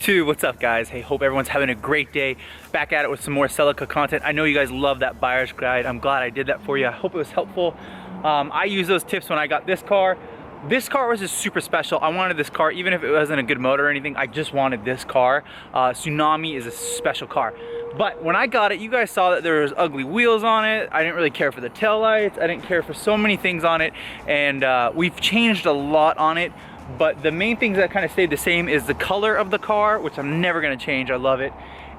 YouTube, what's up guys? Hey, hope everyone's having a great day. Back at it with some more Celica content. I know you guys love that buyer's guide. I'm glad I did that for you. I hope it was helpful. I used those tips when I got this car. This car was just super special. I wanted this car, even if it wasn't a good motor or anything, I just wanted this car. Tsunami is a special car. But when I got it, you guys saw that there was ugly wheels on it. I didn't really care for the taillights. I didn't care for so many things on it. And we've changed a lot on it. But the main things that kind of stayed the same is the color of the car, which I'm never gonna change, I love it.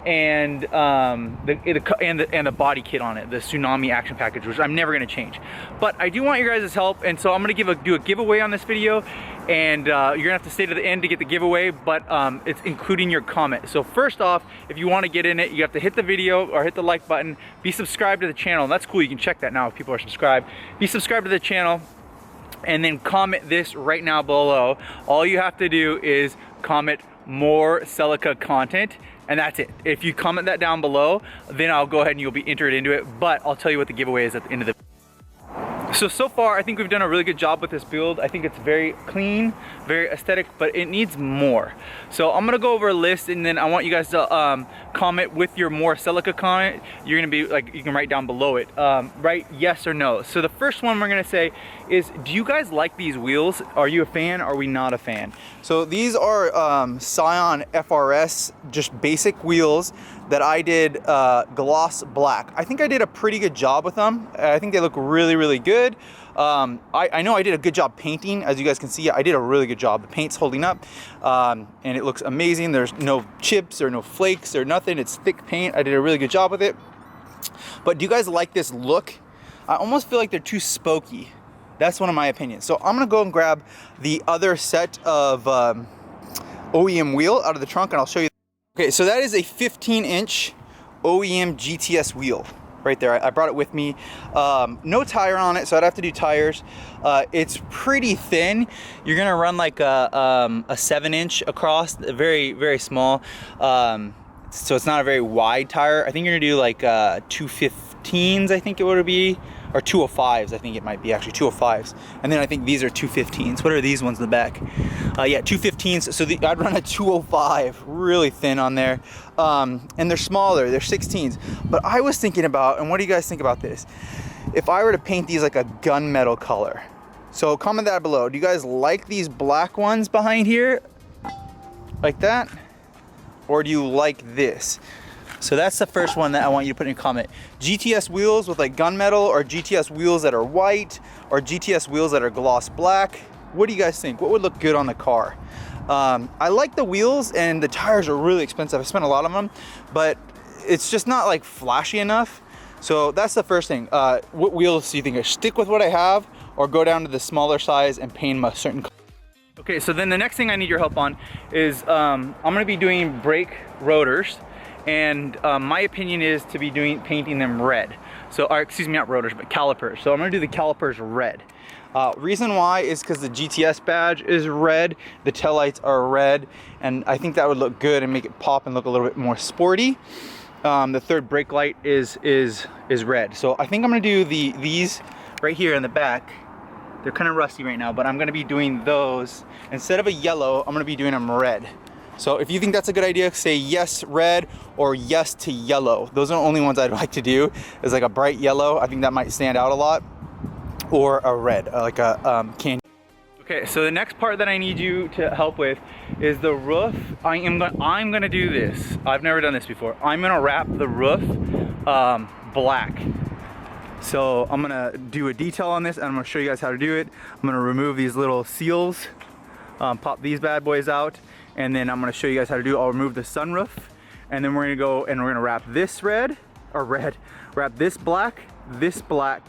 And the body kit on it, the Tsunami action package, which I'm never gonna change. But I do want your guys' help, and so I'm gonna do a giveaway on this video, and you're gonna have to stay to the end to get the giveaway, but it's including your comment. So first off, if you wanna get in it, you have to hit the video or hit the like button, be subscribed to the channel, and that's cool, you can check that now if people are subscribed. Be subscribed to the channel, and then comment this right now below. All you have to do is comment more Celica content, and that's it. If you comment that down below, then I'll go ahead and you'll be entered into it, but I'll tell you what the giveaway is at the end of the video. So far, I think we've done a really good job with this build. I think it's very clean, very aesthetic, but it needs more. So I'm gonna go over a list, and then I want you guys to comment with your more Celica comment. You're gonna be like, you can write down below it, write yes or no. So the first one we're gonna say is, do you guys like these wheels? Are you a fan? Are we not a fan? So these are Scion FRS, just basic wheels that I did gloss black. I think I did a pretty good job with them. I think they look really, really good. I know I did a good job painting. As you guys can see, I did a really good job. The paint's holding up, and it looks amazing. There's no chips or no flakes or nothing. It's thick paint. I did a really good job with it. But do you guys like this look? I almost feel like they're too spokey. That's one of my opinions. So I'm gonna go and grab the other set of OEM wheel out of the trunk, and I'll show you. Okay, so that is a 15-inch OEM GTS wheel right there. I brought it with me. No tire on it, so I'd have to do tires. It's pretty thin. You're gonna run like a 7-inch across, very, very small. So it's not a very wide tire. I think you're gonna do like 215s, I think it would be, or 205s, I think it might be actually 205s. And then I think these are 215s. What are these ones in the back? Yeah, 215s. So I'd run a 205, really thin on there. And they're smaller, they're 16s. But I was thinking about, and what do you guys think about this? If I were to paint these like a gunmetal color. So comment that below. Do you guys like these black ones behind here? Like that? Or do you like this? So that's the first one that I want you to put in a comment. GTS wheels with like gunmetal, or GTS wheels that are white, or GTS wheels that are gloss black. What do you guys think? What would look good on the car? I like the wheels, and the tires are really expensive. I spent a lot on them, but it's just not like flashy enough. So that's the first thing. What wheels do you think? I stick with what I have, or go down to the smaller size and paint a certain color? Okay, so then the next thing I need your help on is I'm gonna be doing brake rotors. And my opinion is to be painting them red. So, or excuse me, not rotors, but calipers. So I'm gonna do the calipers red. Reason why is because the GTS badge is red, the taillights are red, and I think that would look good and make it pop and look a little bit more sporty. The third brake light is red. So I think I'm gonna do these right here in the back. They're kind of rusty right now, but I'm gonna be doing those. Instead of a yellow, I'm gonna be doing them red. So if you think that's a good idea, say yes red or yes to yellow. Those are the only ones I'd like to do, is like a bright yellow. I think that might stand out a lot. Or a red, like a candy. Okay, so the next part that I need you to help with is the roof. I'm gonna do this. I've never done this before. I'm gonna wrap the roof black. So I'm gonna do a detail on this, and I'm gonna show you guys how to do it. I'm gonna remove these little seals, pop these bad boys out, and then I'm gonna show you guys how to do it. I'll remove the sunroof, and then we're gonna go and we're gonna wrap this wrap this black, this black.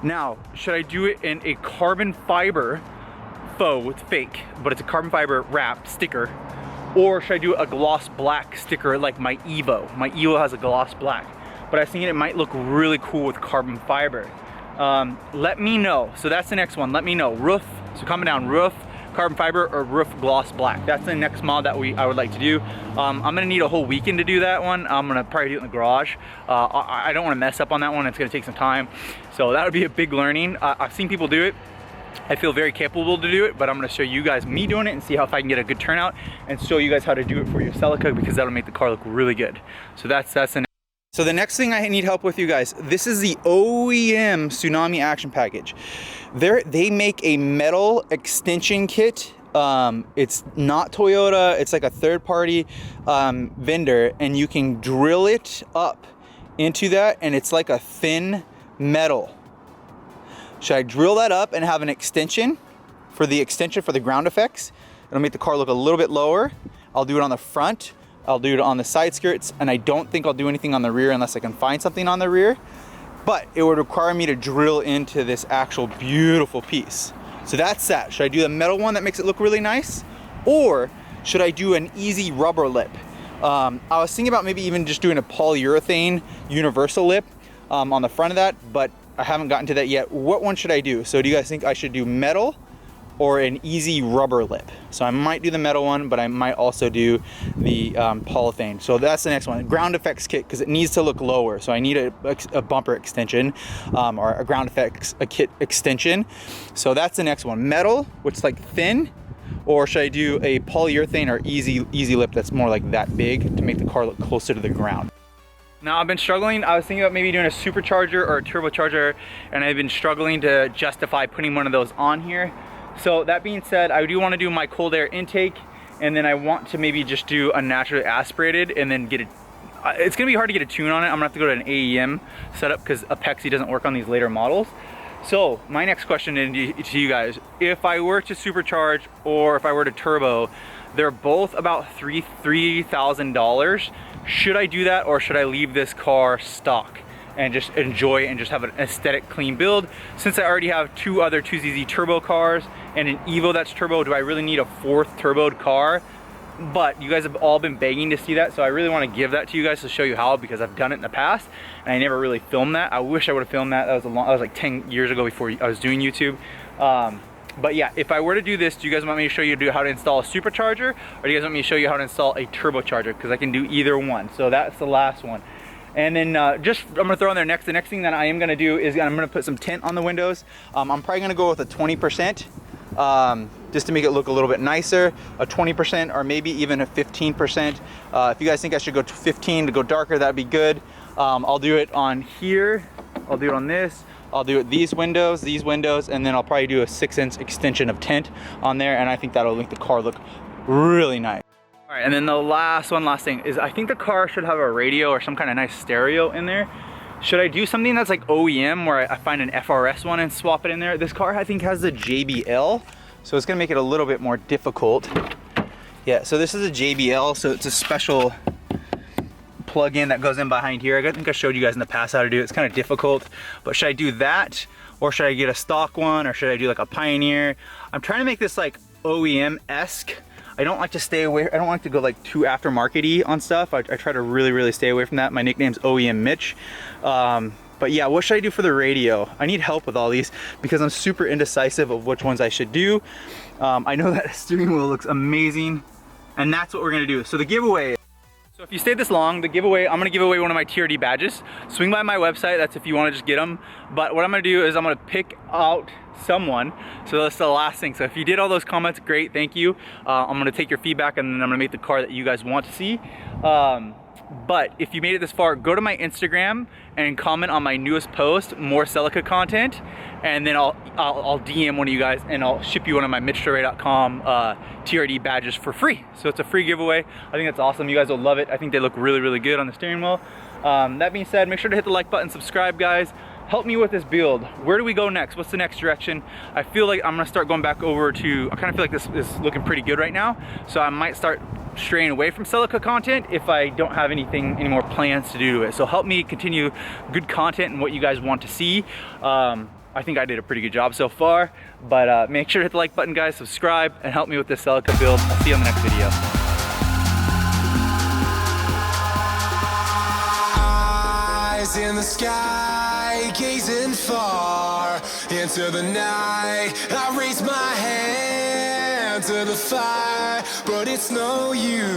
Now, should I do it in a carbon fiber faux, it's fake, but it's a carbon fiber wrap sticker, or should I do a gloss black sticker like my Evo? My Evo has a gloss black, but I was thinking it might look really cool with carbon fiber. Let me know. So that's the next one, let me know. Roof, so comment down, roof, carbon fiber, or roof gloss black. That's the next mod that I would like to do. I'm gonna need a whole weekend to do that one. I'm gonna probably do it in the garage. I don't wanna mess up on that one. It's gonna take some time. So that would be a big learning. I've seen people do it. I feel very capable to do it, but I'm gonna show you guys me doing it and see how if I can get a good turnout and show you guys how to do it for your Celica, because that'll make the car look really good. So that's the So the next thing I need help with, you guys, this is the OEM Tsunami action package. They make a metal extension kit. It's not Toyota, it's like a third-party vendor, and you can drill it up into that, and it's like a thin metal. Should I drill that up and have an extension for the ground effects? It'll make the car look a little bit lower. I'll do it on the front, I'll do it on the side skirts, and I don't think I'll do anything on the rear unless I can find something on the rear. But it would require me to drill into this actual beautiful piece. So that's that. Should I do the metal one that makes it look really nice? Or should I do an easy rubber lip? I was thinking about maybe even just doing a polyurethane universal lip on the front of that, but I haven't gotten to that yet. What one should I do? So do you guys think I should do metal or an easy rubber lip? So I might do the metal one, but I might also do the polyurethane. So that's the next one. Ground effects kit, because it needs to look lower. So I need a bumper extension or a ground effects kit extension. So that's the next one. Metal, which is like thin, or should I do a polyurethane or easy lip that's more like that big to make the car look closer to the ground? Now I've been struggling. I was thinking about maybe doing a supercharger or a turbocharger, and I've been struggling to justify putting one of those on here. So that being said, I do want to do my cold air intake, and then I want to maybe just do a naturally aspirated and then get it. It's gonna be hard to get a tune on it. I'm gonna have to go to an AEM setup because Apexi doesn't work on these later models. So my next question to you guys, if I were to supercharge or if I were to turbo, they're both about $3,000. Should I do that, or should I leave this car stock and just enjoy it and just have an aesthetic clean build? Since I already have two other 2ZZ turbo cars and an Evo that's turbo, do I really need a fourth turboed car? But you guys have all been begging to see that, so I really want to give that to you guys to show you how, because I've done it in the past and I never really filmed that. I wish I would have filmed that. That was like 10 years ago before I was doing YouTube. But yeah, if I were to do this, do you guys want me to show you how to install a supercharger, or do you guys want me to show you how to install a turbocharger? Because I can do either one. So that's the last one. And then I'm gonna throw on there the next thing that I am gonna do is I'm gonna put some tint on the windows. I'm probably gonna go with a 20%, just to make it look a little bit nicer. A 20% or maybe even a 15%. If you guys think I should go to 15 to go darker, that'd be good. I'll do it on here, I'll do it on this, I'll do it these windows, and then I'll probably do a 6-inch extension of tint on there, and I think that'll make the car look really nice. All right, and then the last thing is I think the car should have a radio or some kind of nice stereo in there. Should I do something that's like OEM where I find an FRS one and swap it in there? This car I think has the JBL, so it's gonna make it a little bit more difficult. Yeah, so this is a JBL, so it's a special plug-in that goes in behind here. I think I showed you guys in the past how to do it. It's kind of difficult, but should I do that, or should I get a stock one, or should I do like a Pioneer? I'm trying to make this like OEM-esque. I don't like to stay away, I don't like to go like too aftermarket-y on stuff. I try to really stay away from that. My nickname's OEM Mitch. But yeah, what should I do for the radio? I need help with all these because I'm super indecisive of which ones I should do. I know that steering wheel looks amazing, and that's what we're gonna do. So the giveaway. So if you stayed this long, the giveaway, I'm gonna give away one of my TRD badges. Swing by my website, that's if you wanna just get them. But what I'm gonna do is I'm gonna pick out someone. So that's the last thing. So if you did all those comments, great, thank you. I'm gonna take your feedback, and then I'm gonna make the car that you guys want to see. But if you made it this far, go to my Instagram and comment on my newest post, more Celica content, and then I'll DM one of you guys and I'll ship you one of my MITCHDORE.COMHOW TRD badges for free. So it's a free giveaway. I think that's awesome. You guys will love it. I think they look really good on the steering wheel. That being said, make sure to hit the like button, subscribe, guys. Help me with this build. Where do we go next? What's the next direction? I feel like I'm gonna start going back over to, I kind of feel like this is looking pretty good right now. So I might start straying away from Celica content if I don't have any more plans to do to it. So help me continue good content and what you guys want to see. I think I did a pretty good job so far, but make sure to hit the like button, guys, subscribe, and help me with this Celica build. I'll see you on the next video. Eyes in the sky, gazing far into the night. I raise my hand to the fire, but it's no use.